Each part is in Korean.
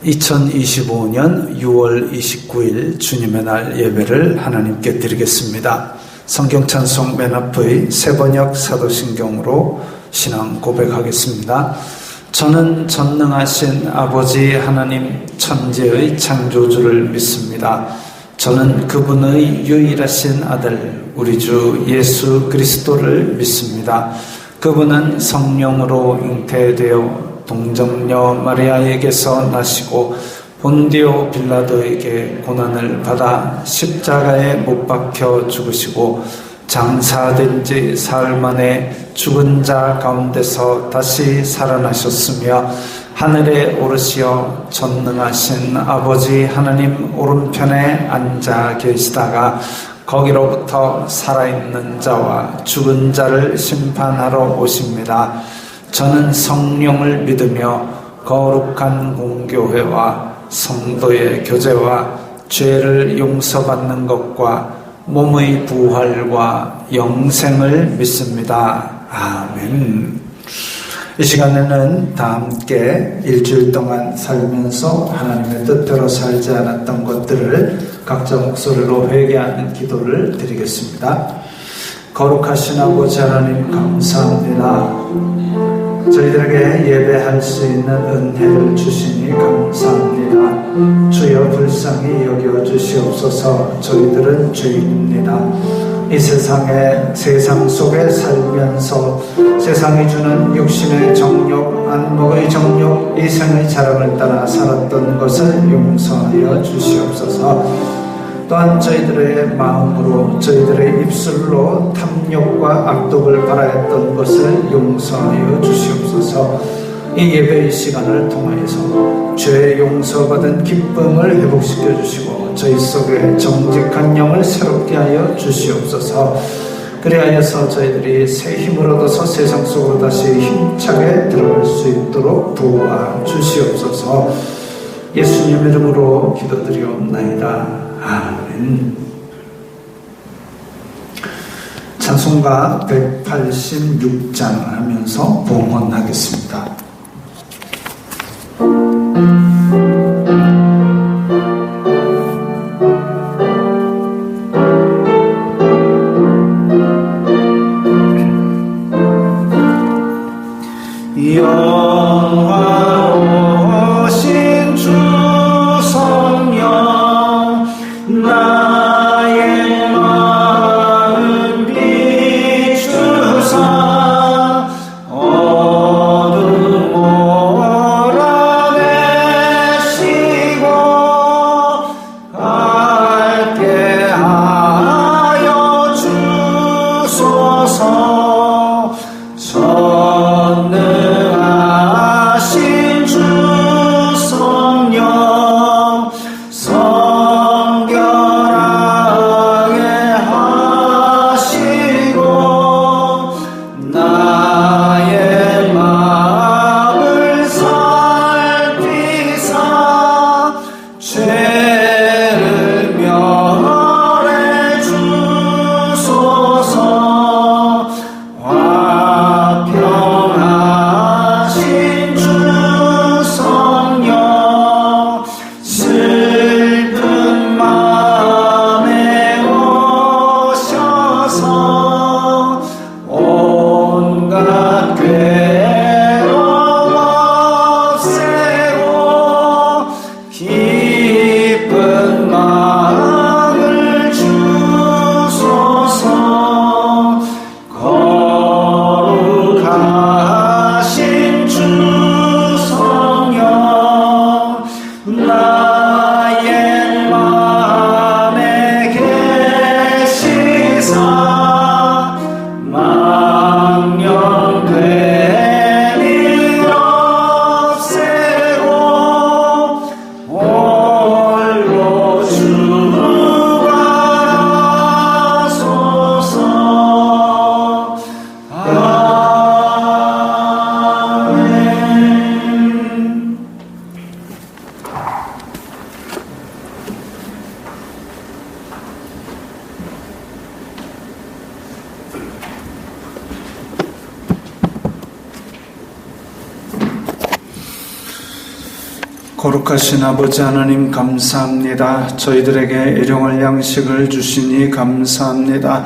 2025년 6월 29일 주님의 날 예배를 하나님께 드리겠습니다. 성경 찬송 맨 앞의 새번역 사도신경으로 신앙 고백하겠습니다. 저는 전능하신 아버지 하나님 천지의 창조주를 믿습니다. 저는 그분의 유일하신 아들 우리 주 예수 그리스도를 믿습니다. 그분은 성령으로 잉태되어 동정녀 마리아에게서 나시고 본디오 빌라도에게 고난을 받아 십자가에 못 박혀 죽으시고 장사된 지 사흘 만에 죽은 자 가운데서 다시 살아나셨으며 하늘에 오르시어 전능하신 아버지 하나님 오른편에 앉아 계시다가 거기로부터 살아있는 자와 죽은 자를 심판하러 오십니다. 저는 성령을 믿으며 거룩한 공교회와 성도의 교제와 죄를 용서받는 것과 몸의 부활과 영생을 믿습니다. 아멘. 이 시간에는 다 함께 일주일 동안 살면서 하나님의 뜻대로 살지 않았던 것들을 각자 목소리로 회개하는 기도를 드리겠습니다. 거룩하신 아버지 하나님 감사합니다. 저희들에게 예배할 수 있는 은혜를 주시니 감사합니다. 주여 불쌍히 여겨주시옵소서. 저희들은 죄인입니다. 이 세상 속에 살면서 세상이 주는 육신의 정욕, 안목의 정욕, 이생의 자랑을 따라 살았던 것을 용서하여 주시옵소서. 또한 저희들의 마음으로 저희들의 입술로 탐욕과 악독을 바라했던 것을 용서하여 주시옵소서. 이 예배의 시간을 통하여서 죄 용서받은 기쁨을 회복시켜 주시고 저희 속에 정직한 영을 새롭게 하여 주시옵소서. 그리하여서 저희들이 새 힘을 얻어서 세상 속으로 다시 힘차게 들어갈 수 있도록 도와 주시옵소서. 예수님 이름으로 기도드리옵나이다. 아멘. 찬송가 186장 하면서 봉헌하겠습니다. 영화로우신 주 성령 나의 마음 비추사 어둠 몰아내시고 밝게 하여 주소서. 전능하신 주 성령 성결하게 하시고 나의 마음을 살피사 죄를 멸해 주소서. 화평하신 주 성령 슬픈 마음에 오셔서 온갖 괴로움 없애고 기쁜 마음을 주소서. 거룩하신 주 성령 나의 마음에 계시사 거룩하신 아버지 하나님 감사합니다. 저희들에게 일용할 양식을 주시니 감사합니다.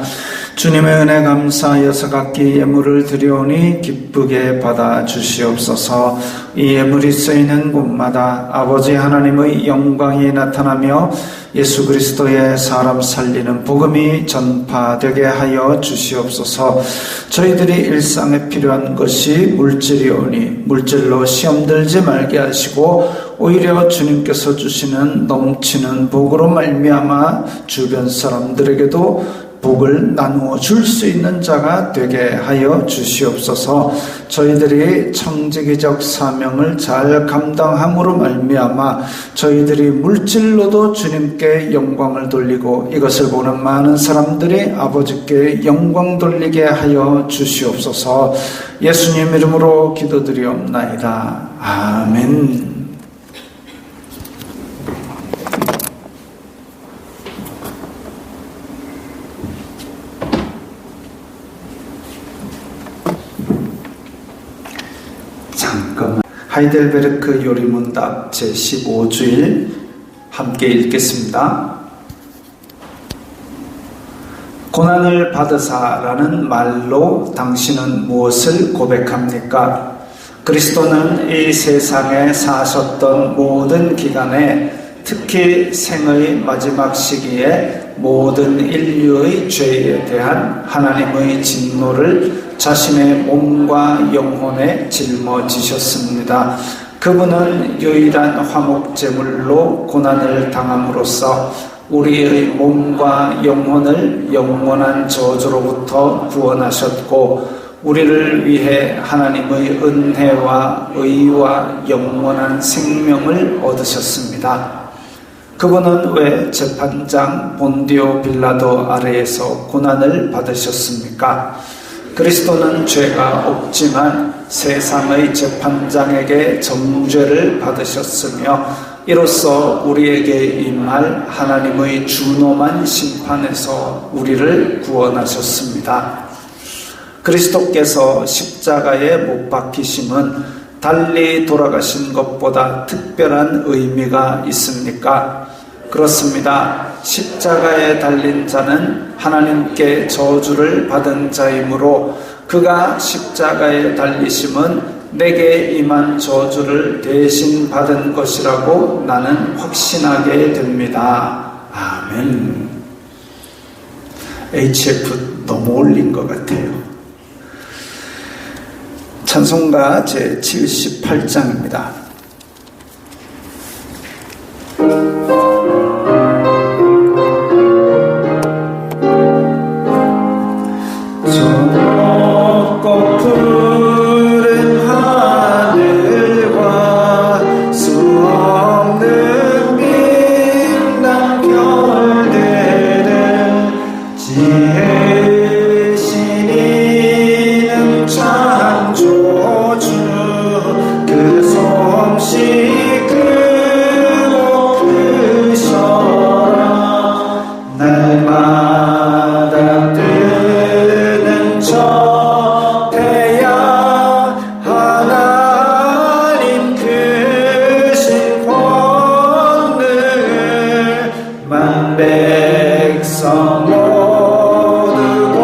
주님의 은혜 감사하여서 각기 예물을 드려오니 기쁘게 받아 주시옵소서. 이 예물이 쓰이는 곳마다 아버지 하나님의 영광이 나타나며 예수 그리스도의 사람 살리는 복음이 전파되게 하여 주시옵소서. 저희들이 일상에 필요한 것이 물질이오니 물질로 시험 들지 말게 하시고 오히려 주님께서 주시는 넘치는 복으로 말미암아 주변 사람들에게도 복을 나누어 줄 수 있는 자가 되게 하여 주시옵소서. 저희들이 청지기적 사명을 잘 감당함으로 말미암아 저희들이 물질로도 주님께 영광을 돌리고 이것을 보는 많은 사람들이 아버지께 영광 돌리게 하여 주시옵소서. 예수님 이름으로 기도드리옵나이다. 아멘. 하이델베르크 요리문답 제15주일 함께 읽겠습니다. 고난을 받으사라는 말로 당신은 무엇을 고백합니까? 그리스도는 이 세상에 사셨던 모든 기간에 특히 생의 마지막 시기에 모든 인류의 죄에 대한 하나님의 진노를 자신의 몸과 영혼에 짊어지셨습니다. 그분은 유일한 화목제물로 고난을 당함으로써 우리의 몸과 영혼을 영원한 저주로부터 구원하셨고 우리를 위해 하나님의 은혜와 의와 영원한 생명을 얻으셨습니다. 그분은 왜 재판장 본디오 빌라도 아래에서 고난을 받으셨습니까? 그리스도는 죄가 없지만 세상의 재판장에게 정죄를 받으셨으며 이로써 우리에게 임할 하나님의 준엄한 심판에서 우리를 구원하셨습니다. 그리스도께서 십자가에 못 박히심은 달리 돌아가신 것보다 특별한 의미가 있습니까? 그렇습니다. 십자가에 달린 자는 하나님께 저주를 받은 자이므로 그가 십자가에 달리심은 내게 임한 저주를 대신 받은 것이라고 나는 확신하게 됩니다. 아멘. HF 너무 올린 것 같아요. 찬송가 제78장입니다. 백성 모두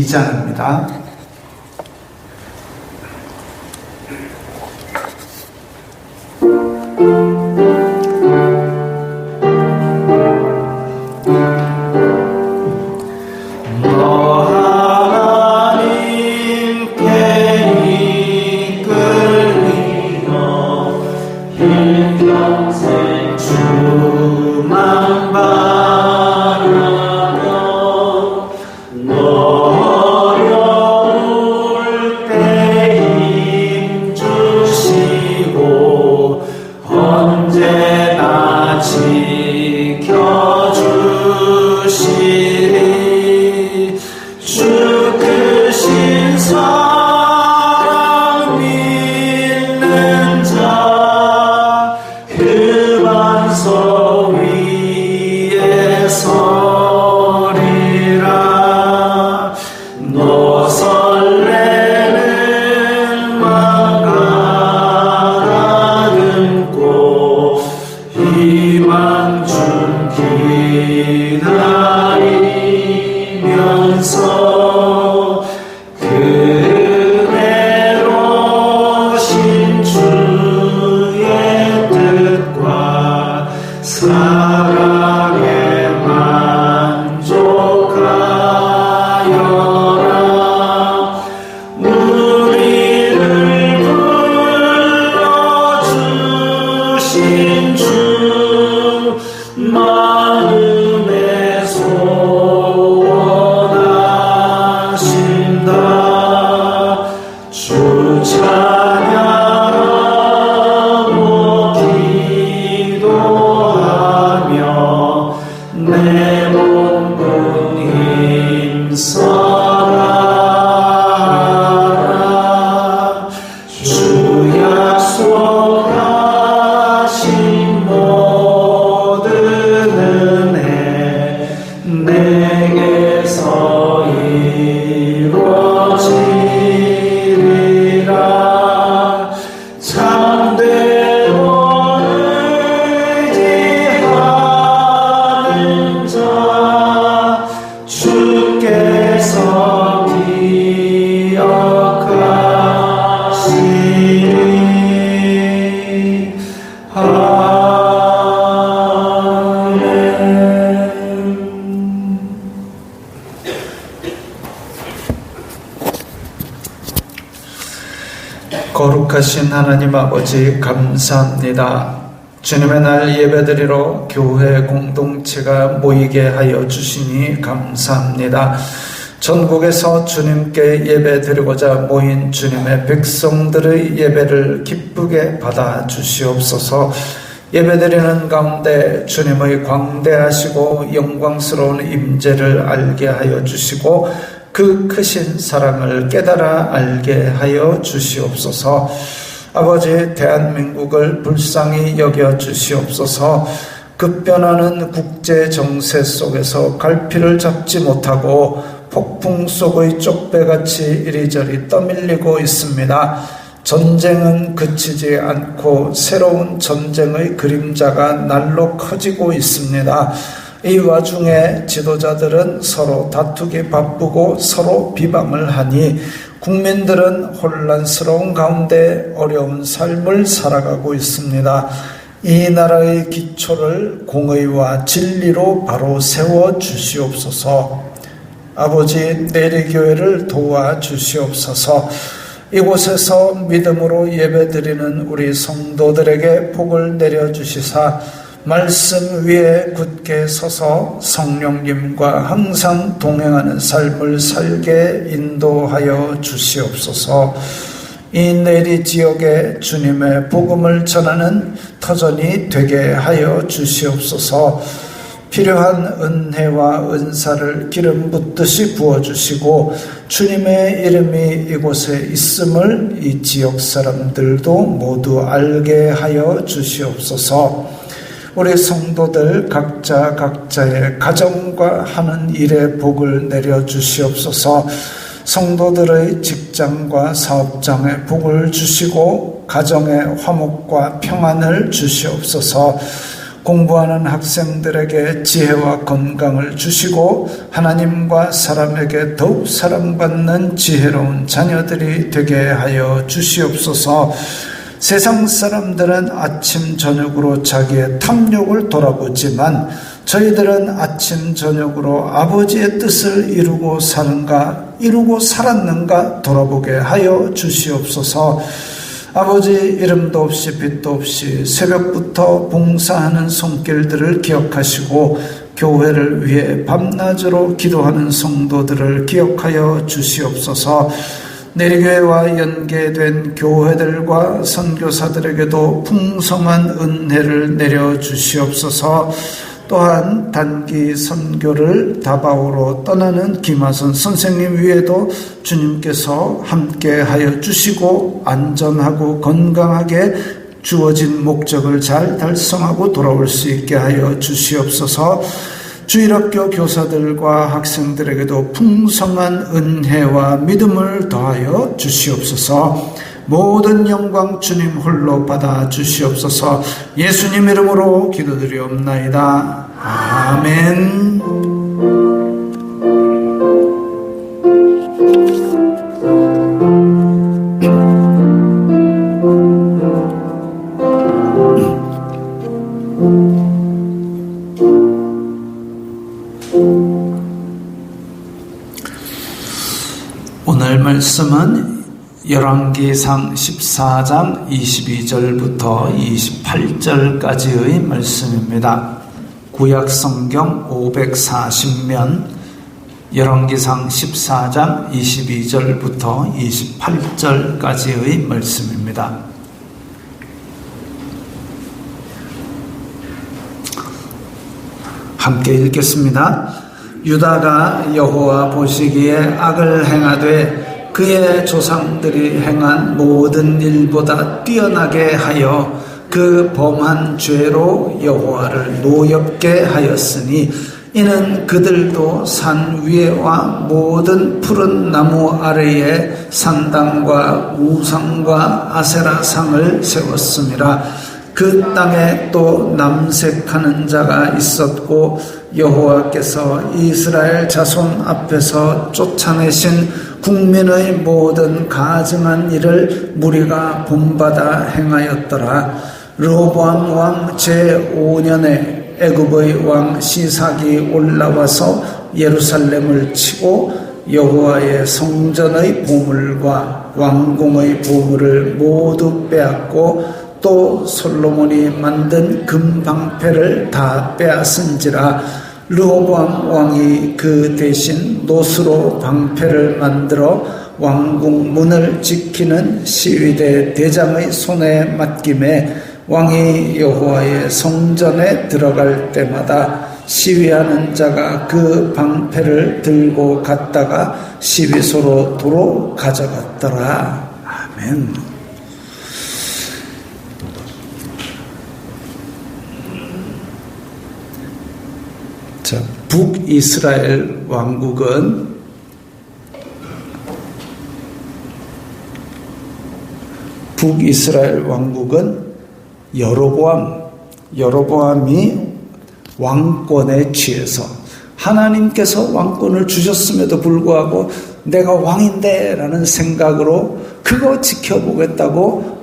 2장입니다. 거룩하신 하나님 아버지 감사합니다. 주님의 날 예배드리러 교회 공동체가 모이게 하여 주시니 감사합니다. 전국에서 주님께 예배드리고자 모인 주님의 백성들의 예배를 기쁘게 받아 주시옵소서. 예배드리는 가운데 주님의 광대하시고 영광스러운 임재를 알게 하여 주시고 그 크신 사랑을 깨달아 알게 하여 주시옵소서. 아버지, 대한민국을 불쌍히 여겨 주시옵소서. 급변하는 국제 정세 속에서 갈피를 잡지 못하고 폭풍 속의 쪽배같이 이리저리 떠밀리고 있습니다. 전쟁은 그치지 않고 새로운 전쟁의 그림자가 날로 커지고 있습니다. 이 와중에 지도자들은 서로 다투기 바쁘고 서로 비방을 하니 국민들은 혼란스러운 가운데 어려운 삶을 살아가고 있습니다. 이 나라의 기초를 공의와 진리로 바로 세워 주시옵소서. 아버지, 내리교회를 도와 주시옵소서. 이곳에서 믿음으로 예배드리는 우리 성도들에게 복을 내려주시사 말씀 위에 굳게 서서 성령님과 항상 동행하는 삶을 살게 인도하여 주시옵소서. 이 내리 지역에 주님의 복음을 전하는 터전이 되게 하여 주시옵소서. 필요한 은혜와 은사를 기름 붓듯이 부어주시고 주님의 이름이 이곳에 있음을 이 지역 사람들도 모두 알게 하여 주시옵소서. 우리 성도들 각자의 가정과 하는 일에 복을 내려주시옵소서. 성도들의 직장과 사업장에 복을 주시고 가정에 화목과 평안을 주시옵소서. 공부하는 학생들에게 지혜와 건강을 주시고 하나님과 사람에게 더욱 사랑받는 지혜로운 자녀들이 되게 하여 주시옵소서. 세상 사람들은 아침 저녁으로 자기의 탐욕을 돌아보지만 저희들은 아침 저녁으로 아버지의 뜻을 이루고 살았는가 돌아보게 하여 주시옵소서. 아버지, 이름도 없이 빛도 없이 새벽부터 봉사하는 손길들을 기억하시고 교회를 위해 밤낮으로 기도하는 성도들을 기억하여 주시옵소서. 내리교회와 연계된 교회들과 선교사들에게도 풍성한 은혜를 내려주시옵소서. 또한 단기 선교를 다바오로 떠나는 김하선 선생님 위에도 주님께서 함께하여 주시고 안전하고 건강하게 주어진 목적을 잘 달성하고 돌아올 수 있게 하여 주시옵소서. 주일학교 교사들과 학생들에게도 풍성한 은혜와 믿음을 더하여 주시옵소서. 모든 영광 주님 홀로 받아 주시옵소서. 예수님 이름으로 기도드리옵나이다. 아멘. 오늘 말씀은 열왕기상 14장 22절부터 28절까지의 말씀입니다. 구약성경 540면 열왕기상 14장 22절부터 28절까지의 말씀입니다. 함께 읽겠습니다. 유다가 여호와 보시기에 악을 행하되 그의 조상들이 행한 모든 일보다 뛰어나게 하여 그 범한 죄로 여호와를 노엽게 하였으니 이는 그들도 산 위에와 모든 푸른 나무 아래에 산당과 우상과 아세라상을 세웠음이라. 그 땅에 또 남색하는 자가 있었고 여호와께서 이스라엘 자손 앞에서 쫓아내신 국민의 모든 가증한 일을 무리가 본받아 행하였더라. 르호보암 왕 제5년에 애굽의 왕 시삭이 올라와서 예루살렘을 치고 여호와의 성전의 보물과 왕궁의 보물을 모두 빼앗고 또 솔로몬이 만든 금방패를 다 빼앗은지라. 르호보암 왕이 그 대신 노스로 방패를 만들어 왕궁 문을 지키는 시위대 대장의 손에 맡김에 왕이 여호와의 성전에 들어갈 때마다 시위하는 자가 그 방패를 들고 갔다가 시위소로 도로 가져갔더라. 아멘. 자, 북이스라엘 왕국은 여로보암이 왕권에 취해서 하나님께서 왕권을 주셨음에도 불구하고 내가 왕인데 라는 생각으로 그거 지켜보겠다고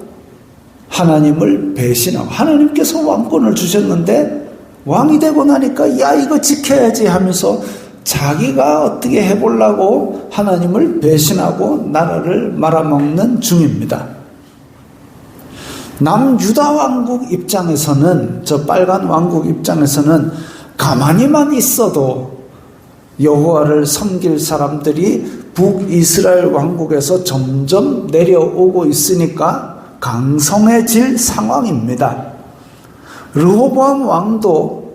하나님을 배신하고, 하나님께서 왕권을 주셨는데 왕이 되고 나니까 야 이거 지켜야지 하면서 자기가 어떻게 해보려고 하나님을 배신하고 나라를 말아먹는 중입니다. 남유다 왕국 입장에서는, 저 빨간 왕국 입장에서는 가만히만 있어도 여호와를 섬길 사람들이 북이스라엘 왕국에서 점점 내려오고 있으니까 강성해질 상황입니다. 르호보암 왕도,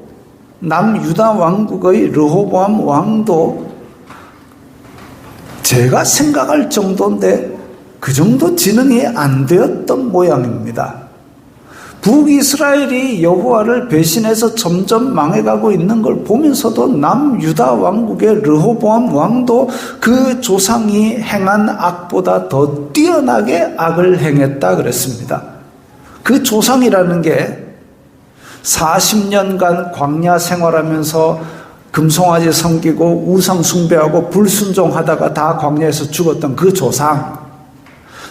남유다 왕국의 르호보암 왕도 제가 생각할 정도인데 그 정도 지능이 안 되었던 모양입니다. 북이스라엘이 여호와를 배신해서 점점 망해가고 있는 걸 보면서도 남유다 왕국의 르호보암 왕도 그 조상이 행한 악보다 더 뛰어나게 악을 행했다 그랬습니다. 그 조상이라는 게 40년간 광야 생활하면서 금송아지 섬기고 우상 숭배하고 불순종하다가 다 광야에서 죽었던 그 조상,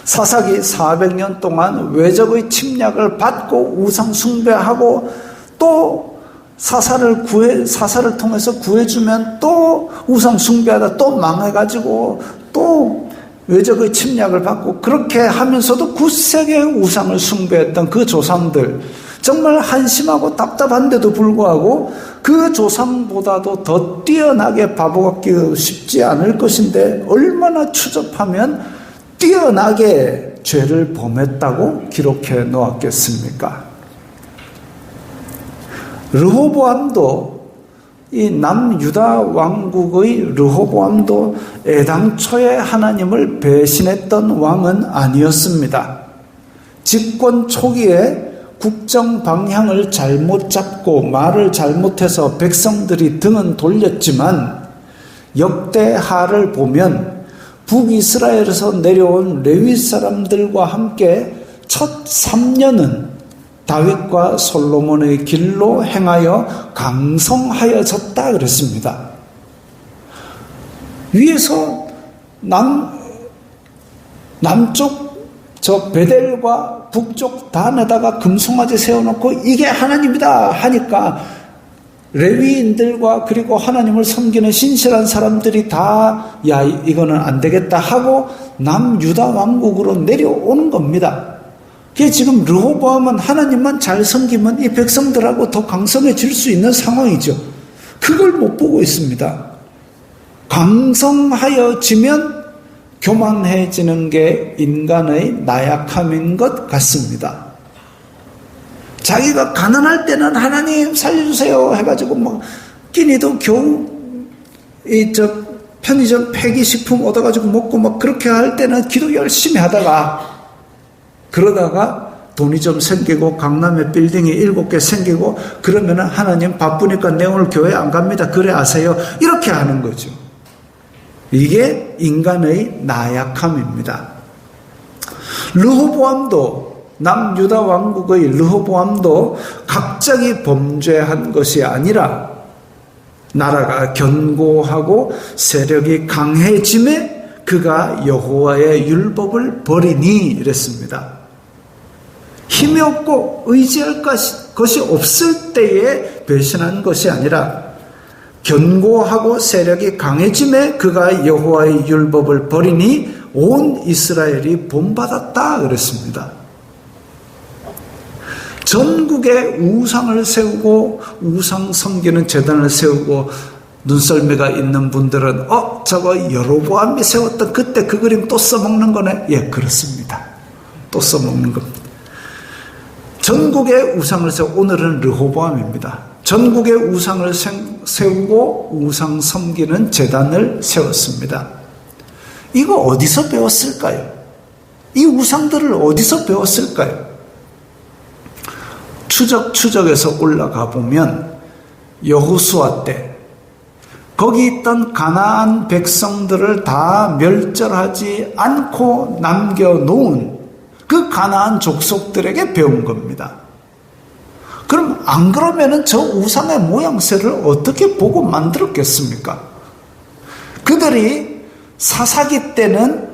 사사기 400년 동안 외적의 침략을 받고 우상 숭배하고 또 사사를 통해서 구해주면 또 우상 숭배하다 또 망해가지고 또 외적의 침략을 받고 그렇게 하면서도 굳세게 우상을 숭배했던 그 조상들, 정말 한심하고 답답한데도 불구하고 그 조상보다도 더 뛰어나게 바보 같기도 쉽지 않을 것인데 얼마나 추접하면 뛰어나게 죄를 범했다고 기록해 놓았겠습니까? 르호보암도, 이 남유다 왕국의 르호보암도 애당초에 하나님을 배신했던 왕은 아니었습니다. 집권 초기에 국정 방향을 잘못 잡고 말을 잘못해서 백성들이 등은 돌렸지만 역대하를 보면 북이스라엘에서 내려온 레위 사람들과 함께 첫 3년은 다윗과 솔로몬의 길로 행하여 강성하여졌다 그랬습니다. 위에서 남쪽 저 베델과 북쪽 단에다가 금송아지 세워놓고 이게 하나님이다 하니까 레위인들과 그리고 하나님을 섬기는 신실한 사람들이 다 야 이거는 안 되겠다 하고 남유다 왕국으로 내려오는 겁니다. 그게 지금 르호보암은 하나님만 잘 섬기면 이 백성들하고 더 강성해질 수 있는 상황이죠. 그걸 못 보고 있습니다. 강성하여지면 교만해지는 게 인간의 나약함인 것 같습니다. 자기가 가난할 때는 하나님 살려주세요 해가지고 막 끼니도 겨우 편의점 폐기식품 얻어가지고 먹고 막 그렇게 할 때는 기도 열심히 하다가 그러다가 돈이 좀 생기고 강남에 빌딩이 7개 생기고 그러면은 하나님 바쁘니까 내 오늘 교회 안 갑니다. 그래 아세요? 이렇게 하는 거죠. 이게 인간의 나약함입니다. 르호보암도 남유다 왕국의 르호보암도 갑자기 범죄한 것이 아니라 나라가 견고하고 세력이 강해짐에 그가 여호와의 율법을 버리니 이랬습니다. 힘이 없고 의지할 것이 없을 때에 배신한 것이 아니라 견고하고 세력이 강해짐에 그가 여호와의 율법을 버리니 온 이스라엘이 본받았다 그랬습니다. 전국에 우상을 세우고 우상 섬기는 제단을 세우고 눈썰미가 있는 분들은 저거 여로보암이 세웠던 그때 그 그림 또 써먹는 거네. 예, 그렇습니다. 또 써먹는 겁니다. 전국에 우상을 세우고 오늘은 르호보암입니다. 전국에 우상을 세우고 우상 섬기는 제단을 세웠습니다. 이거 어디서 배웠을까요? 이 우상들을 어디서 배웠을까요? 추적에서 올라가 보면 여호수아 때 거기 있던 가나안 백성들을 다 멸절하지 않고 남겨놓은 그 가나안 족속들에게 배운 겁니다. 그럼 안 그러면은 저 우상의 모양새를 어떻게 보고 만들었겠습니까? 그들이 사사기 때는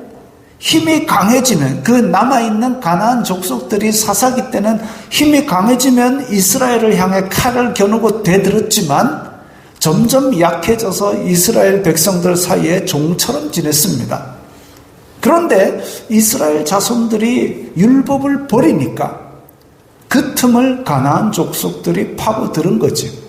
힘이 강해지면 그 남아있는 가나안 족속들이 사사기 때는 힘이 강해지면 이스라엘을 향해 칼을 겨누고 대들었지만 점점 약해져서 이스라엘 백성들 사이에 종처럼 지냈습니다. 그런데 이스라엘 자손들이 율법을 버리니까 그 틈을 가나안 족속들이 파고들은 거지.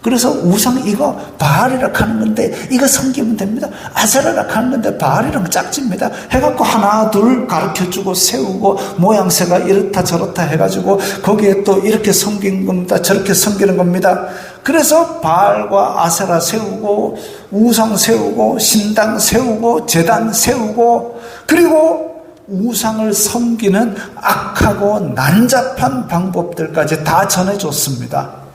그래서 우상 이거 바알이라 하는 건데 이거 섬기면 됩니다. 아세라라 하는 건데 바알이랑 짝집니다. 해갖고 하나 둘 가르쳐주고 세우고 모양새가 이렇다 저렇다 해가지고 거기에 또 이렇게 섬기는 겁니다. 저렇게 섬기는 겁니다. 그래서 바알과 아세라 세우고 우상 세우고 신당 세우고 제단 세우고 그리고 우상을 섬기는 악하고 난잡한 방법들까지 다 전해줬습니다.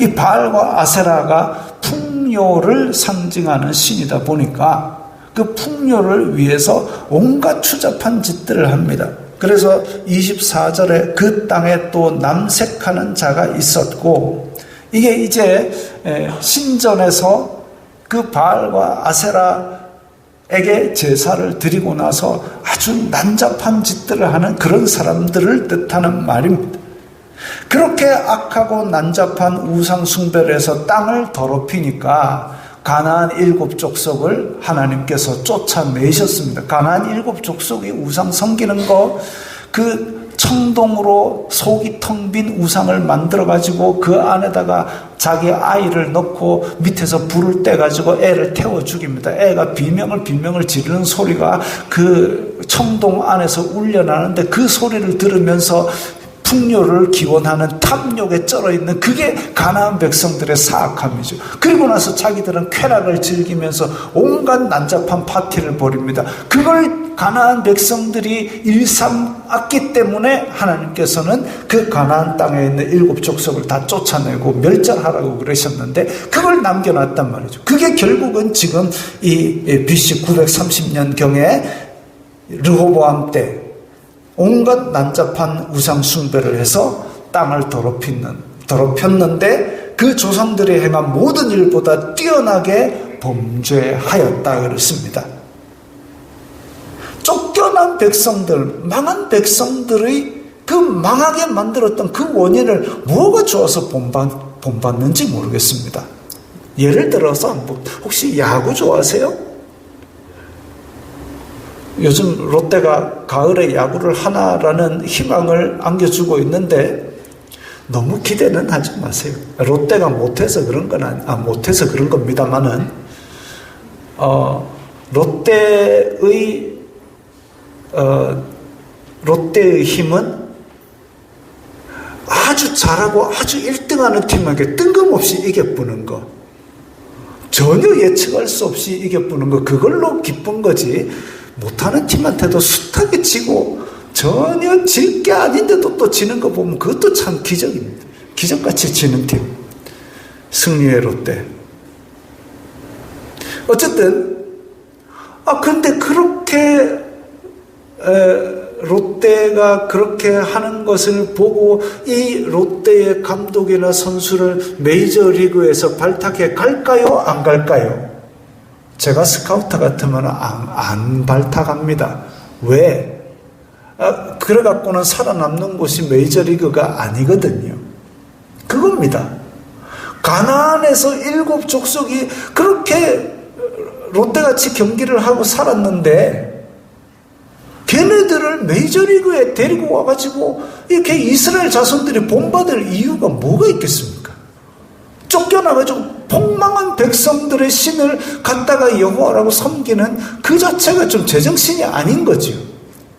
이 바알과 아세라가 풍요를 상징하는 신이다 보니까 그 풍요를 위해서 온갖 추잡한 짓들을 합니다. 그래서 24절에 그 땅에 또 남색하는 자가 있었고, 이게 이제 신전에서 그 바알과 아세라에게 제사를 드리고 나서 아주 난잡한 짓들을 하는 그런 사람들을 뜻하는 말입니다. 그렇게 악하고 난잡한 우상 숭배를 해서 땅을 더럽히니까 가나안 7족속을 하나님께서 쫓아내셨습니다. 가나안 7족속이 우상 섬기는 거, 그 청동으로 속이 텅 빈 우상을 만들어가지고 그 안에다가 자기 아이를 넣고 밑에서 불을 떼가지고 애를 태워 죽입니다. 애가 비명을 지르는 소리가 그 청동 안에서 울려나는데 그 소리를 들으면서 풍요를 기원하는 탐욕에 쩔어있는 그게 가나안 백성들의 사악함이죠. 그리고 나서 자기들은 쾌락을 즐기면서 온갖 난잡한 파티를 벌입니다. 그걸 가나안 백성들이 일삼았기 때문에 하나님께서는 그 가나안 땅에 있는 7족속을 다 쫓아내고 멸절하라고 그러셨는데 그걸 남겨놨단 말이죠. 그게 결국은 지금 이 BC 930년경에 르호보암 때 온갖 난잡한 우상 숭배를 해서 땅을 더럽혔는데 그 조상들이 행한 모든 일보다 뛰어나게 범죄하였다 그랬습니다. 쫓겨난 백성들, 망한 백성들의 그 망하게 만들었던 그 원인을 뭐가 좋아서 본받는지 모르겠습니다. 예를 들어서 혹시 야구 좋아하세요? 요즘 롯데가 가을에 야구를 하나라는 희망을 안겨주고 있는데 너무 기대는 하지 마세요. 롯데가 못해서 그런 건 못해서 그런 겁니다만은 롯데의 힘은 아주 잘하고 아주 1등하는 팀에게 뜬금없이 이겨보는 거, 전혀 예측할 수 없이 이겨보는 거, 그걸로 기쁜 거지. 못하는 팀한테도 숱하게 지고 전혀 질 게 아닌데도 또 지는 거 보면 그것도 참 기적입니다. 기적같이 지는 팀, 승리의 롯데. 어쨌든 근데 그렇게 롯데가 그렇게 하는 것을 보고 이 롯데의 감독이나 선수를 메이저리그에서 발탁해 갈까요? 안 갈까요? 제가 스카우터 같으면 안 발탁합니다. 왜? 그래갖고는 살아남는 곳이 메이저리그가 아니거든요. 그겁니다. 가나안에서 7족속이 그렇게 롯데같이 경기를 하고 살았는데 걔네들을 메이저리그에 데리고 와가지고 이렇게 이스라엘 자손들이 본받을 이유가 뭐가 있겠습니까? 쫓겨나가지고 폭망한 백성들의 신을 갖다가 여호와라고 섬기는 그 자체가 좀 제정신이 아닌 거죠.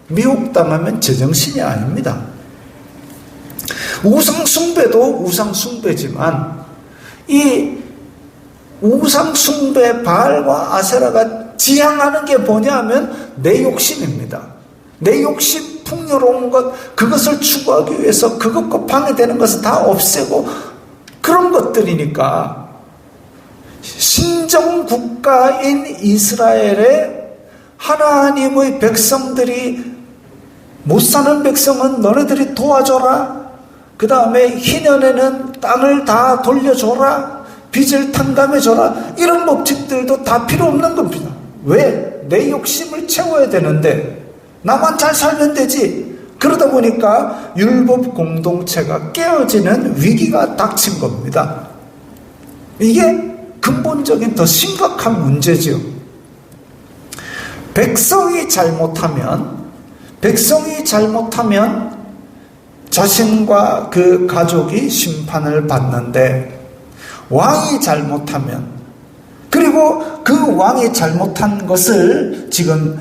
미혹당하면 제정신이 아닙니다. 우상숭배도 우상숭배지만 이 우상숭배 바알과 아세라가 지향하는 게 뭐냐면 내 욕심입니다. 내 욕심, 풍요로운 것, 그것을 추구하기 위해서 그것과 방해되는 것을 다 없애고 그런 것들이니까 신정국가인 이스라엘의 하나님의 백성들이 못 사는 백성은 너네들이 도와줘라. 그 다음에 희년에는 땅을 다 돌려줘라. 빚을 탕감해줘라. 이런 법칙들도 다 필요 없는 겁니다. 왜? 내 욕심을 채워야 되는데 나만 잘 살면 되지. 그러다 보니까 율법 공동체가 깨어지는 위기가 닥친 겁니다. 이게 근본적인 더 심각한 문제죠. 백성이 잘못하면 자신과 그 가족이 심판을 받는데 왕이 잘못하면, 그리고 그 왕이 잘못한 것을 지금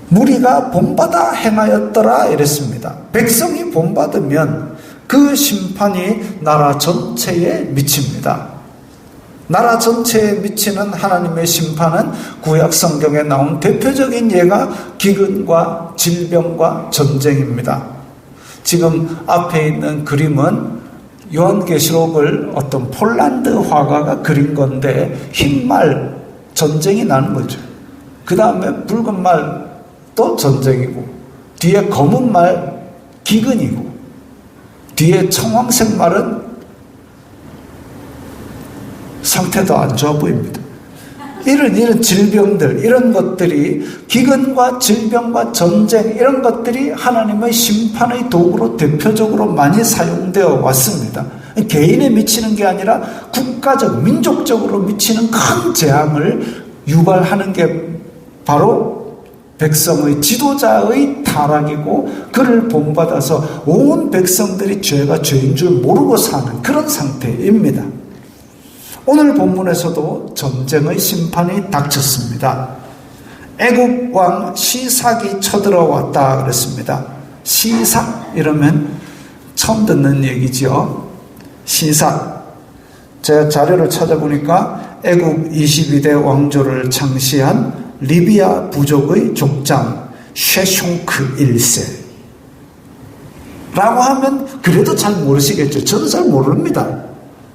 무리가 본받아 행하였더라 이랬습니다. 백성이 본받으면 그 심판이 나라 전체에 미칩니다. 나라 전체에 미치는 하나님의 심판은 구약 성경에 나온 대표적인 예가 기근과 질병과 전쟁입니다. 지금 앞에 있는 그림은 요한계시록을 어떤 폴란드 화가가 그린 건데 흰말 전쟁이 나는 거죠. 그 다음에 붉은 말 또 전쟁이고 뒤에 검은 말 기근이고 뒤에 청황색 말은 상태도 안 좋아 보입니다. 이런 질병들, 이런 것들이 기근과 질병과 전쟁 이런 것들이 하나님의 심판의 도구로 대표적으로 많이 사용되어 왔습니다. 개인에 미치는 게 아니라 국가적, 민족적으로 미치는 큰 재앙을 유발하는 게 바로 백성의 지도자의 타락이고 그를 본받아서 온 백성들이 죄가 죄인 줄 모르고 사는 그런 상태입니다. 오늘 본문에서도 전쟁의 심판이 닥쳤습니다. 애굽 왕 시삭이 쳐들어왔다 그랬습니다. 시삭 이러면 처음 듣는 얘기죠. 시삭. 제가 자료를 찾아보니까 애굽 22대 왕조를 창시한 리비아 부족의 족장 쉐숑크 1세 라고 하면 그래도 잘 모르시겠죠. 저도 잘 모릅니다.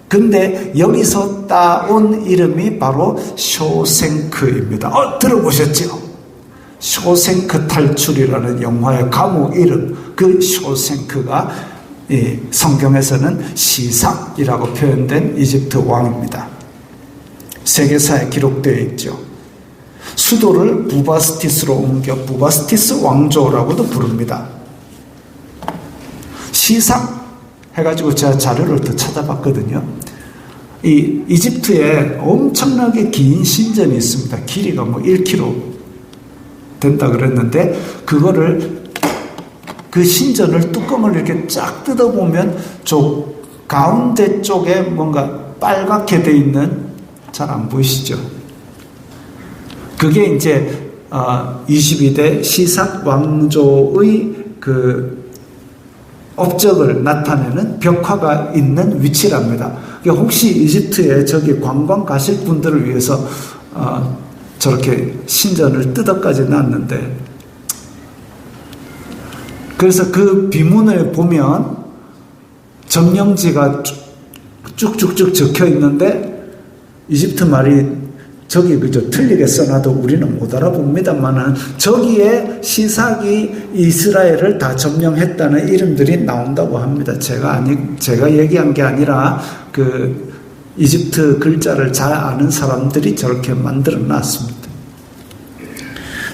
근데 여기서 따온 이름이 바로 쇼생크입니다. 들어보셨죠? 쇼생크 탈출이라는 영화의 감옥 이름, 그 쇼생크가 성경에서는 시삭이라고 표현된 이집트 왕입니다. 세계사에 기록되어 있죠. 수도를 부바스티스로 옮겨 부바스티스 왕조라고도 부릅니다. 시삭 해가지고 제가 자료를 더 찾아봤거든요. 이 이집트에 엄청나게 긴 신전이 있습니다. 길이가 1km 된다 그랬는데 그 신전을 뚜껑을 이렇게 쫙 뜯어보면 가운데 쪽에 뭔가 빨갛게 돼 있는, 잘 안 보이시죠? 그게 이제 22대 시삭 왕조의 그 업적을 나타내는 벽화가 있는 위치랍니다. 그러니까 혹시 이집트에 저기 관광 가실 분들을 위해서 저렇게 신전을 뜯어까지 놨는데, 그래서 그 비문을 보면 점령지가 쭉쭉쭉 적혀 있는데 이집트 말이 저기 그저 틀리게 써놔도 우리는 못 알아봅니다만은 저기에 시삭이 이스라엘을 다 점령했다는 이름들이 나온다고 합니다. 제가 얘기한 게 아니라 그 이집트 글자를 잘 아는 사람들이 저렇게 만들어 놨습니다.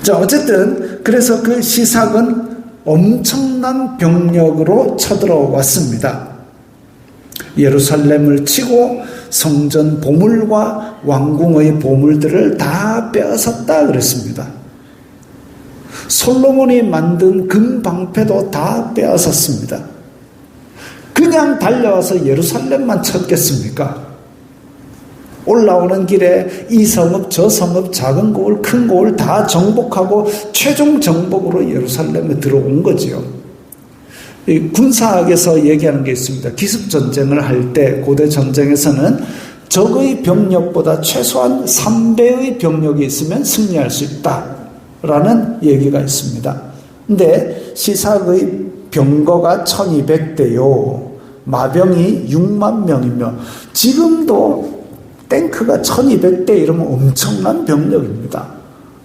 자, 어쨌든 그래서 그 시삭은 엄청난 병력으로 쳐들어왔습니다. 예루살렘을 치고 성전 보물과 왕궁의 보물들을 다 빼앗았다 그랬습니다. 솔로몬이 만든 금방패도 다 빼앗았습니다. 그냥 달려와서 예루살렘만 쳤겠습니까? 올라오는 길에 이 성읍 저 성읍 작은 고을 큰 고을 다 정복하고 최종 정복으로 예루살렘에 들어온 거지요. 이 군사학에서 얘기하는 게 있습니다. 기습전쟁을 할 때 고대 전쟁에서는 적의 병력보다 최소한 3배의 병력이 있으면 승리할 수 있다라는 얘기가 있습니다. 근데 시삭의 병거가 1200대요. 마병이 6만 명이며 지금도 탱크가 1200대 이러면 엄청난 병력입니다.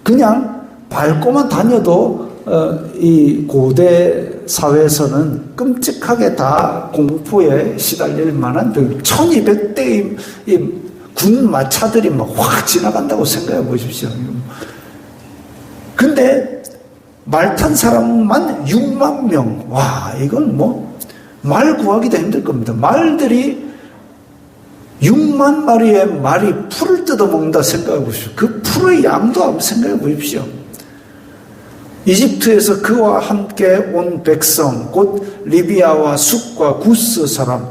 그냥 밟고만 다녀도 이 고대 사회에서는 끔찍하게 다 공포에 시달릴 만한 1200대의 군 마차들이 막 확 지나간다고 생각해 보십시오. 근데 말 탄 사람만 6만 명. 와, 이건 말 구하기도 힘들 겁니다. 말들이 6만 마리의 말이 풀을 뜯어먹는다 생각해 보십시오. 그 풀의 양도 한번 생각해 보십시오. 이집트에서 그와 함께 온 백성, 곧 리비아와 숫과 구스 사람,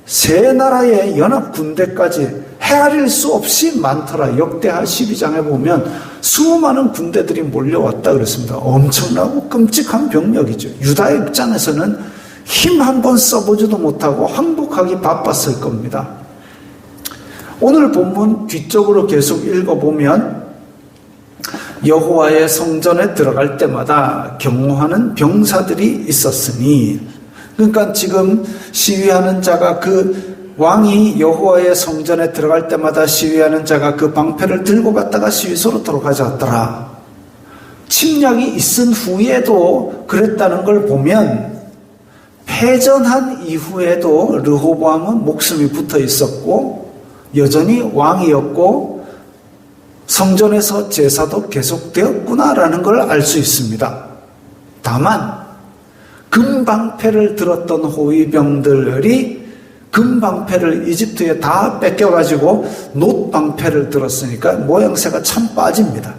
세 나라의 연합 군대까지 헤아릴 수 없이 많더라. 역대하 12장에 보면 수많은 군대들이 몰려왔다 그랬습니다. 엄청나고 끔찍한 병력이죠. 유다 입장에서는 힘 한 번 써보지도 못하고 항복하기 바빴을 겁니다. 오늘 본문 뒤쪽으로 계속 읽어보면 여호와의 성전에 들어갈 때마다 경호하는 병사들이 있었으니, 그러니까 지금 시위하는 자가 그 왕이 여호와의 성전에 들어갈 때마다 시위하는 자가 그 방패를 들고 갔다가 시위소로 들어가지 않더라. 침략이 있은 후에도 그랬다는 걸 보면 패전한 이후에도 르호보암은 목숨이 붙어 있었고 여전히 왕이었고 성전에서 제사도 계속되었구나라는 걸 알 수 있습니다. 다만 금방패를 들었던 호위병들이 금방패를 이집트에 다 뺏겨가지고 놋방패를 들었으니까 모양새가 참 빠집니다.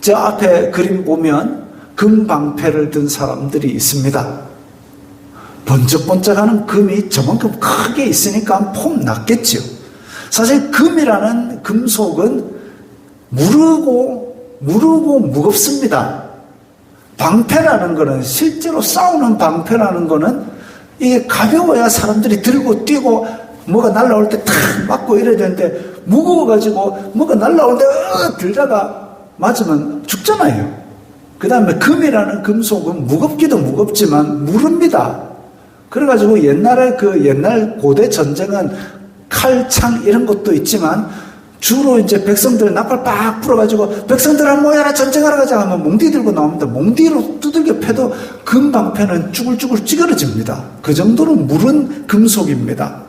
저 앞에 그림 보면 금방패를 든 사람들이 있습니다. 번쩍번쩍하는 금이 저만큼 크게 있으니까 폼 났겠죠. 사실 금이라는 금속은 무르고 무겁습니다. 방패라는 거는 실제로 싸우는 방패라는 거는 이게 가벼워야 사람들이 들고 뛰고 뭐가 날라올 때 탁 맞고 이래야 되는데 무거워가지고 뭐가 날라올 때 들다가 맞으면 죽잖아요. 그 다음에 금이라는 금속은 무겁기도 무겁지만 무릅니다. 그래가지고 옛날에 옛날 고대 전쟁은 칼, 창 이런 것도 있지만 주로 이제 백성들 나팔 빡 불어가지고 백성들아 모여라 전쟁하러 가자 하면 몽디 들고 나옵니다. 몽디로 두들겨 패도 금방패는 쭈글쭈글 찌그러집니다. 그 정도로 무른 금속입니다.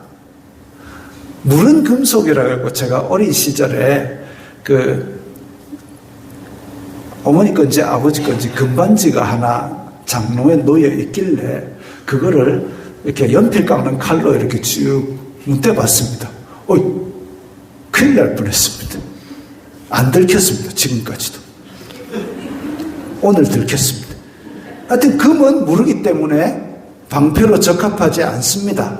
무른 금속이라고 제가 어린 시절에 어머니 건지 아버지 건지 금반지가 하나 장롱에 놓여 있길래 그거를 이렇게 연필 깎는 칼로 이렇게 쭉 문대봤습니다. 큰일 날 뻔했습니다. 안 들켰습니다. 지금까지도. 오늘 들켰습니다. 하여튼 금은 무르기 때문에 방패로 적합하지 않습니다.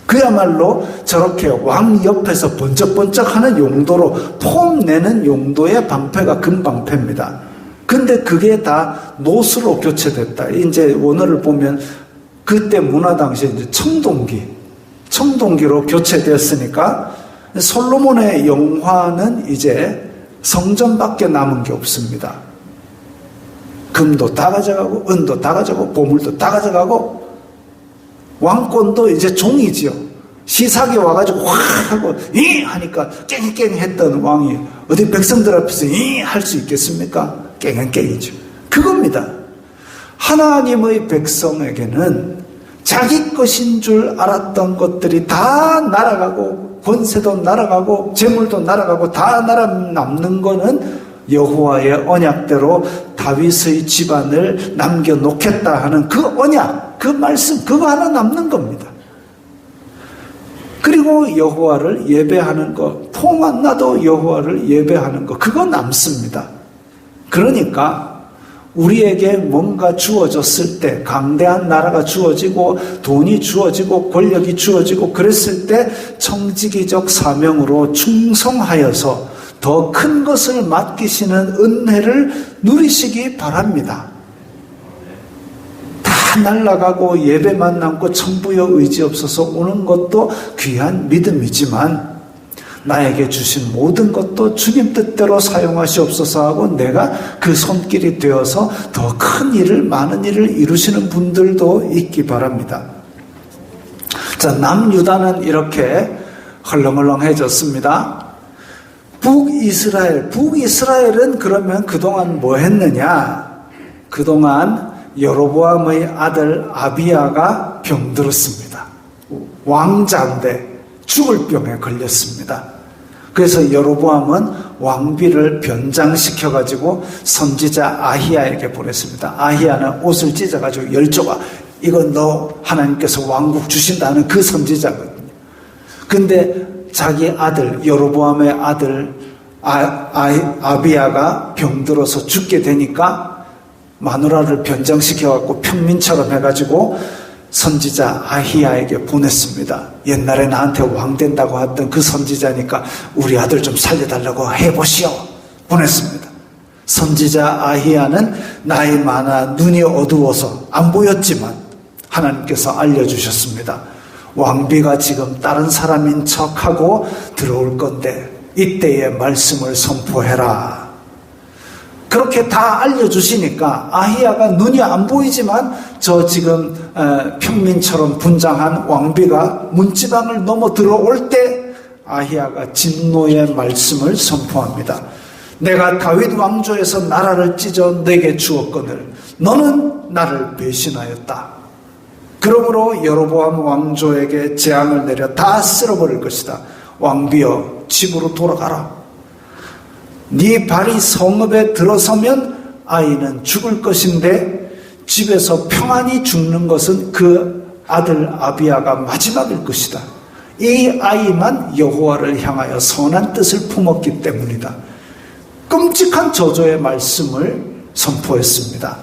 그야말로 저렇게 왕 옆에서 번쩍번쩍하는 용도로 폼 내는 용도의 방패가 금방패입니다. 근데 그게 다 놋으로 교체됐다. 이제 원어를 보면 그때 문화 당시에 이제 청동기로 교체되었으니까 솔로몬의 영화는 이제 성전밖에 남은 게 없습니다. 금도 다 가져가고 은도 다 가져가고 보물도 다 가져가고 왕권도 이제 종이지요. 시사기 와가지고 확 하고 이 하니까 깽깽 했던 왕이 어디 백성들 앞에서 이 할 수 있겠습니까? 깽깽이죠. 그겁니다. 하나님의 백성에게는 자기 것인 줄 알았던 것들이 다 날아가고 권세도 날아가고 재물도 날아가고 다 남는 거는 여호와의 언약대로 다윗의 집안을 남겨놓겠다 하는 그 언약, 그 말씀, 그거 하나 남는 겁니다. 그리고 여호와를 예배하는 것, 폼 안 나도 여호와를 예배하는 것, 그거 남습니다. 그러니까 우리에게 뭔가 주어졌을 때, 강대한 나라가 주어지고 돈이 주어지고 권력이 주어지고 그랬을 때 청지기적 사명으로 충성하여서 더 큰 것을 맡기시는 은혜를 누리시기 바랍니다. 다 날아가고 예배만 남고 천부여 의지 없어서 오는 것도 귀한 믿음이지만 나에게 주신 모든 것도 주님 뜻대로 사용하시옵소서 하고 내가 그 손길이 되어서 더 큰 일을, 많은 일을 이루시는 분들도 있기 바랍니다. 자, 남유다는 이렇게 헐렁헐렁해졌습니다. 북이스라엘은 그러면 그동안 뭐 했느냐? 그동안 여로보암의 아들 아비야가 병들었습니다. 왕자인데 죽을 병에 걸렸습니다. 그래서 여로보암은 왕비를 변장시켜가지고 선지자 아히야에게 보냈습니다. 아히야는 옷을 찢어가지고 10조각, 이건 너 하나님께서 왕국 주신다는 그 선지자거든요. 근데 자기 아들, 여로보암의 아들 아비야가 병들어서 죽게 되니까 마누라를 변장시켜갖고 평민처럼 해가지고 선지자 아히야에게 보냈습니다. 옛날에 나한테 왕 된다고 했던 그 선지자니까 우리 아들 좀 살려달라고 해보시오. 보냈습니다. 선지자 아히야는 나이 많아 눈이 어두워서 안 보였지만 하나님께서 알려주셨습니다. 왕비가 지금 다른 사람인 척하고 들어올 건데 이때의 말씀을 선포해라. 그렇게 다 알려주시니까 아히야가 눈이 안 보이지만 저 지금 평민처럼 분장한 왕비가 문지방을 넘어 들어올 때 아히야가 진노의 말씀을 선포합니다. 내가 다윗 왕조에서 나라를 찢어 내게 주었거늘 너는 나를 배신하였다. 그러므로 여로보암 왕조에게 재앙을 내려 다 쓸어버릴 것이다. 왕비여 집으로 돌아가라. 네 발이 성읍에 들어서면 아이는 죽을 것인데 집에서 평안히 죽는 것은 그 아들 아비야가 마지막일 것이다. 이 아이만 여호와를 향하여 선한 뜻을 품었기 때문이다. 끔찍한 저주의 말씀을 선포했습니다.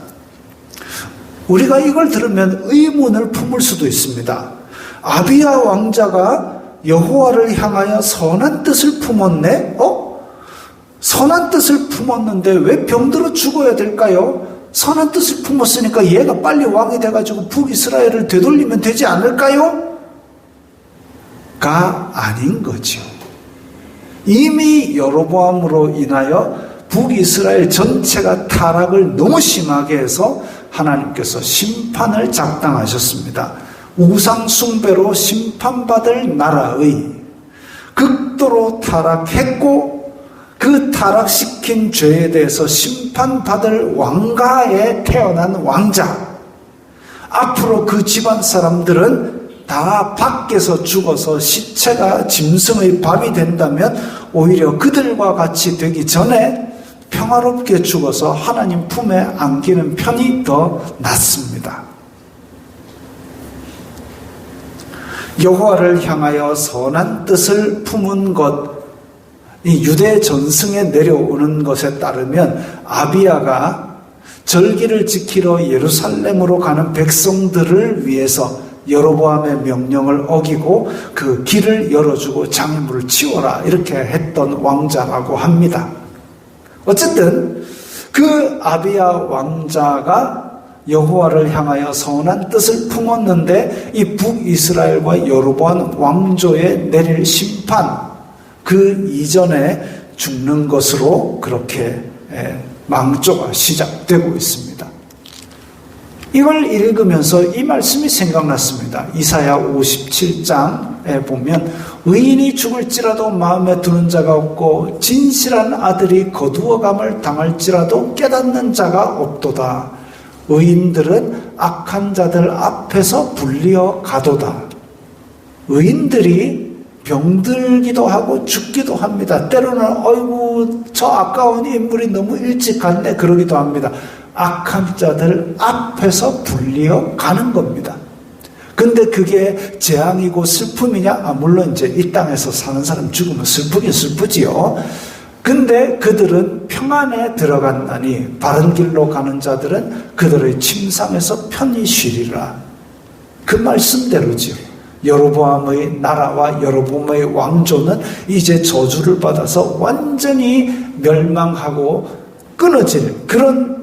우리가 이걸 들으면 의문을 품을 수도 있습니다. 아비야 왕자가 여호와를 향하여 선한 뜻을 품었네? 선한 뜻을 품었는데 왜 병들어 죽어야 될까요? 선한 뜻을 품었으니까 얘가 빨리 왕이 돼가지고 북이스라엘을 되돌리면 되지 않을까요? 가 아닌 거죠. 이미 여로보암으로 인하여 북이스라엘 전체가 타락을 너무 심하게 해서 하나님께서 심판을 작당하셨습니다. 우상 숭배로 심판받을 나라의 극도로 타락했고 그 타락시킨 죄에 대해서 심판받을 왕가에 태어난 왕자. 앞으로 그 집안 사람들은 다 밖에서 죽어서 시체가 짐승의 밥이 된다면 오히려 그들과 같이 되기 전에 평화롭게 죽어서 하나님 품에 안기는 편이 더 낫습니다. 여호와를 향하여 선한 뜻을 품은 것, 이 유대 전승에 내려오는 것에 따르면 아비야가 절기를 지키러 예루살렘으로 가는 백성들을 위해서 여로보암의 명령을 어기고 그 길을 열어주고 장애물을 치워라 이렇게 했던 왕자라고 합니다. 어쨌든 그 아비야 왕자가 여호와를 향하여 선한 뜻을 품었는데 이 북이스라엘과 여로보암 왕조에 내릴 심판, 그 이전에 죽는 것으로 그렇게 망조가 시작되고 있습니다. 이걸 읽으면서 이 말씀이 생각났습니다. 이사야 57장에 보면 의인이 죽을지라도 마음에 두는 자가 없고 진실한 아들이 거두어감을 당할지라도 깨닫는 자가 없도다. 의인들은 악한 자들 앞에서 불리어 가도다. 의인들이 병들기도 하고 죽기도 합니다. 때로는 어이구 저 아까운 인물이 너무 일찍 갔네 그러기도 합니다. 악한 자들 앞에서 불리어 가는 겁니다. 근데 그게 재앙이고 슬픔이냐? 물론 이제 이 땅에서 사는 사람 죽으면 슬프긴 슬프지요. 근데 그들은 평안에 들어간다니 바른 길로 가는 자들은 그들의 침상에서 편히 쉬리라. 그 말씀대로지요. 여로보암의 나라와 여로보암의 왕조는 이제 저주를 받아서 완전히 멸망하고 끊어질 그런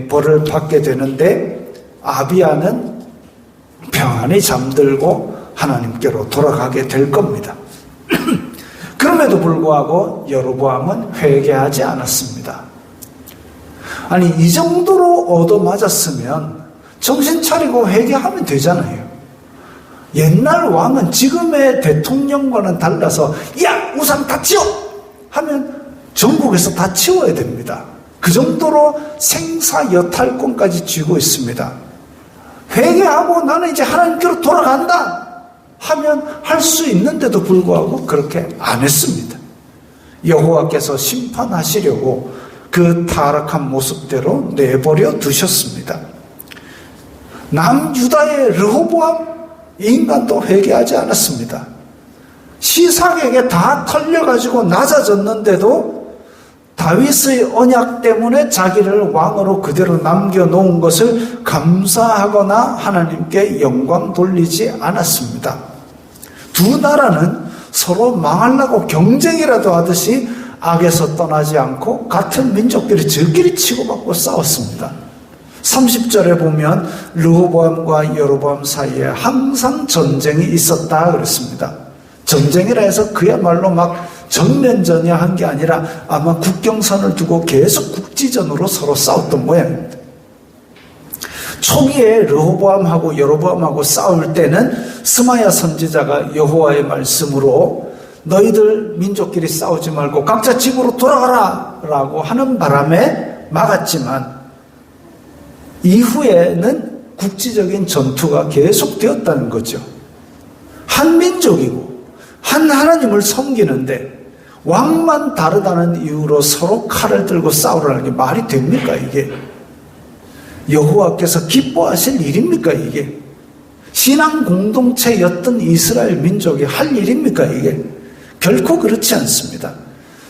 벌을 받게 되는데 아비야는 평안히 잠들고 하나님께로 돌아가게 될 겁니다. 그럼에도 불구하고 여로보암은 회개하지 않았습니다. 아니 이 정도로 얻어맞았으면 정신 차리고 회개하면 되잖아요. 옛날 왕은 지금의 대통령과는 달라서 야 우상 다 치워! 하면 전국에서 다 치워야 됩니다. 그 정도로 생사여탈권까지 쥐고 있습니다. 회개하고 나는 이제 하나님께로 돌아간다 하면 할 수 있는데도 불구하고 그렇게 안 했습니다. 여호와께서 심판하시려고 그 타락한 모습대로 내버려 두셨습니다. 남유다의 르호보암 인간도 회개하지 않았습니다. 시삭에게 다 털려가지고 낮아졌는데도 다윗의 언약 때문에 자기를 왕으로 그대로 남겨놓은 것을 감사하거나 하나님께 영광 돌리지 않았습니다. 두 나라는 서로 망하려고 경쟁이라도 하듯이 악에서 떠나지 않고 같은 민족끼리 저끼리 치고받고 싸웠습니다. 30절에 보면 르호보암과 여로보암 사이에 항상 전쟁이 있었다 그랬습니다. 전쟁이라 해서 그야말로 막 정면전이야 한 게 아니라 아마 국경선을 두고 계속 국지전으로 서로 싸웠던 모양입니다. 초기에 르호보암하고 여로보암하고 싸울 때는 스마야 선지자가 여호와의 말씀으로 너희들 민족끼리 싸우지 말고 각자 집으로 돌아가라 라고 하는 바람에 막았지만 이후에는 국지적인 전투가 계속되었다는 거죠. 한 민족이고 한 하나님을 섬기는데 왕만 다르다는 이유로 서로 칼을 들고 싸우라는 게 말이 됩니까 이게? 여호와께서 기뻐하실 일입니까 이게? 신앙 공동체였던 이스라엘 민족이 할 일입니까 이게? 결코 그렇지 않습니다.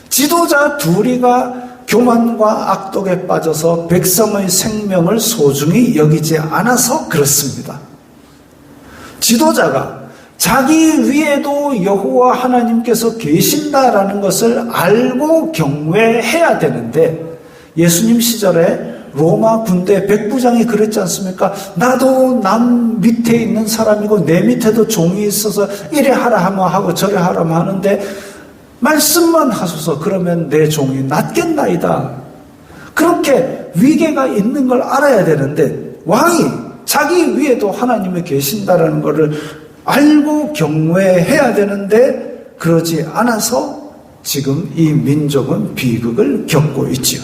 지도자 둘이가 교만과 악독에 빠져서 백성의 생명을 소중히 여기지 않아서 그렇습니다. 지도자가 자기 위에도 여호와 하나님께서 계신다라는 것을 알고 경외해야 되는데 예수님 시절에 로마 군대 백부장이 그랬지 않습니까? 나도 남 밑에 있는 사람이고 내 밑에도 종이 있어서 이래 하라 하면 하고 저래 하라 하면 하는데 말씀만 하소서 그러면 내 종이 낫겠나이다. 그렇게 위계가 있는 걸 알아야 되는데 왕이 자기 위에도 하나님이 계신다라는 것을 알고 경외해야 되는데 그러지 않아서 지금 이 민족은 비극을 겪고 있지요.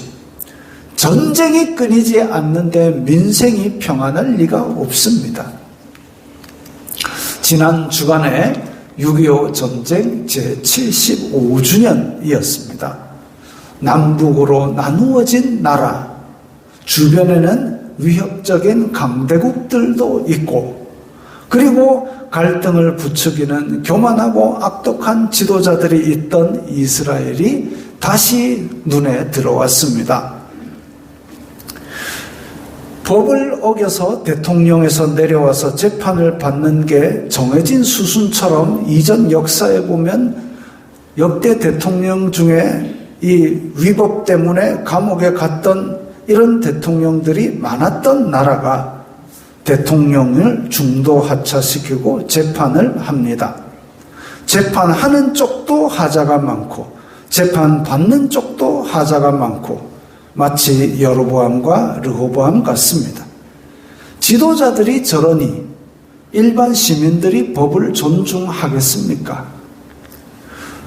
전쟁이 끊이지 않는데 민생이 평안할 리가 없습니다. 지난 주간에 6.25 전쟁 제75주년이었습니다. 남북으로 나누어진 나라, 주변에는 위협적인 강대국들도 있고 그리고 갈등을 부추기는 교만하고 악독한 지도자들이 있던 이스라엘이 다시 눈에 들어왔습니다. 법을 어겨서 대통령에서 내려와서 재판을 받는 게 정해진 수순처럼 이전 역사에 보면 역대 대통령 중에 이 위법 때문에 감옥에 갔던 이런 대통령들이 많았던 나라가 대통령을 중도 하차시키고 재판을 합니다. 재판하는 쪽도 하자가 많고 재판받는 쪽도 하자가 많고 마치 여로보암과 르호보암 같습니다. 지도자들이 저러니 일반 시민들이 법을 존중하겠습니까?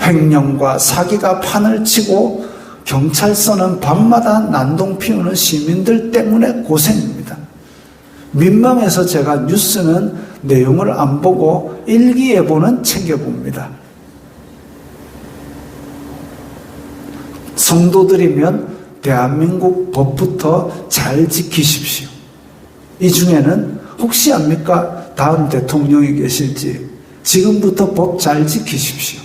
횡령과 사기가 판을 치고 경찰서는 밤마다 난동 피우는 시민들 때문에 고생입니다. 민망해서 제가 뉴스는 내용을 안 보고 일기예보는 챙겨봅니다. 성도들이면 대한민국 법부터 잘 지키십시오. 이 중에는 혹시 압니까? 다음 대통령이 계실지. 지금부터 법 잘 지키십시오.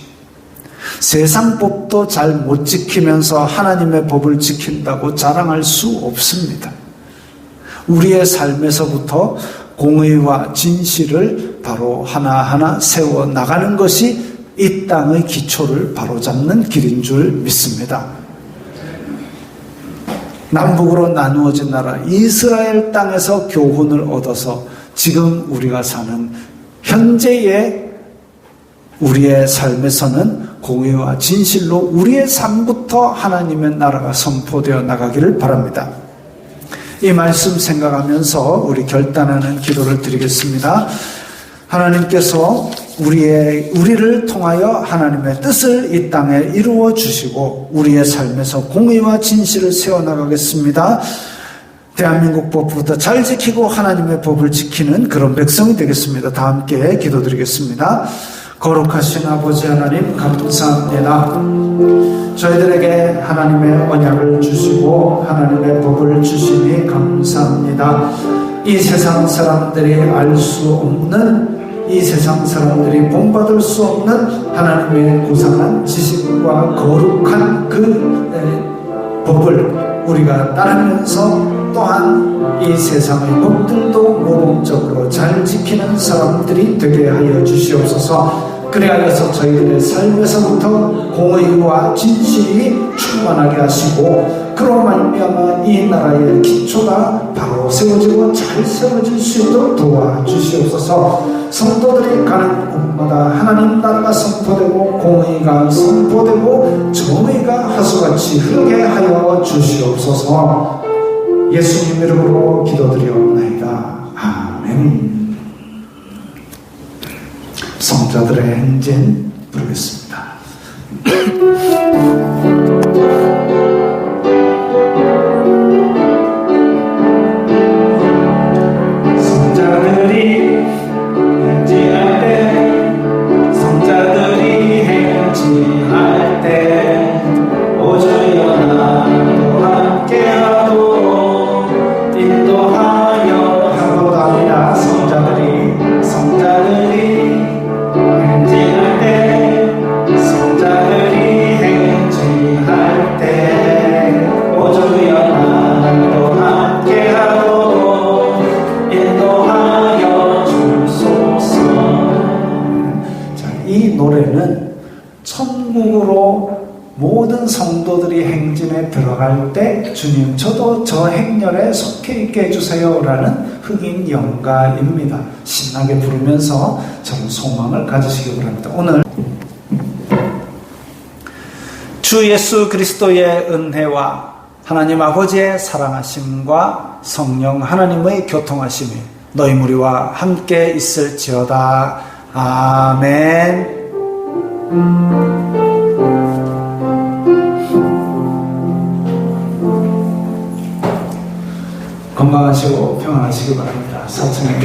세상 법도 잘 못 지키면서 하나님의 법을 지킨다고 자랑할 수 없습니다. 우리의 삶에서부터 공의와 진실을 바로 하나하나 세워나가는 것이 이 땅의 기초를 바로잡는 길인 줄 믿습니다. 남북으로 나누어진 나라 이스라엘 땅에서 교훈을 얻어서 지금 우리가 사는 현재의 우리의 삶에서는 공의와 진실로 우리의 삶부터 하나님의 나라가 선포되어 나가기를 바랍니다. 이 말씀 생각하면서 우리 결단하는 기도를 드리겠습니다. 하나님께서 우리를 통하여 하나님의 뜻을 이 땅에 이루어 주시고 우리의 삶에서 공의와 진실을 세워나가겠습니다. 대한민국 법부터 잘 지키고 하나님의 법을 지키는 그런 백성이 되겠습니다. 다 함께 기도드리겠습니다. 거룩하신 아버지 하나님 감사합니다. 저희들에게 하나님의 언약을 주시고 하나님의 법을 주시니 감사합니다. 이 세상 사람들이 알 수 없는 이 세상 사람들이 본받을 수 없는 하나님의 고상한 지식과 거룩한 그 법을 우리가 따르면서 또한 이 세상의 법들도 모범적으로 잘 지키는 사람들이 되게 하여 주시옵소서. 그래야여서 저희들의 삶에서부터 공의와 진실이 충만하게 하시고 그로 말미암아 이 나라의 기초가 바로 세워지고 잘 세워질 수 있도록 도와주시옵소서. 성도들이 가는 곳마다 하나님 나라가 선포되고 공의가 선포되고 정의가 하수같이 흐르게 하여 주시옵소서. 예수님 이름으로 기도드리옵나이다. 아멘. 성자들의 행진 부르겠습니다. 올해는 천국으로 모든 성도들이 행진에 들어갈 때 주님 저도 저 행렬에 속해 있게 해주세요 라는 흑인 영가입니다. 신나게 부르면서 저런 소망을 가지시기 바랍니다. 오늘 주 예수 그리스도의 은혜와 하나님 아버지의 사랑하심과 성령 하나님의 교통하심이 너희 무리와 함께 있을지어다. 아멘. 건강하시고 평안하시기 바랍니다. 사청에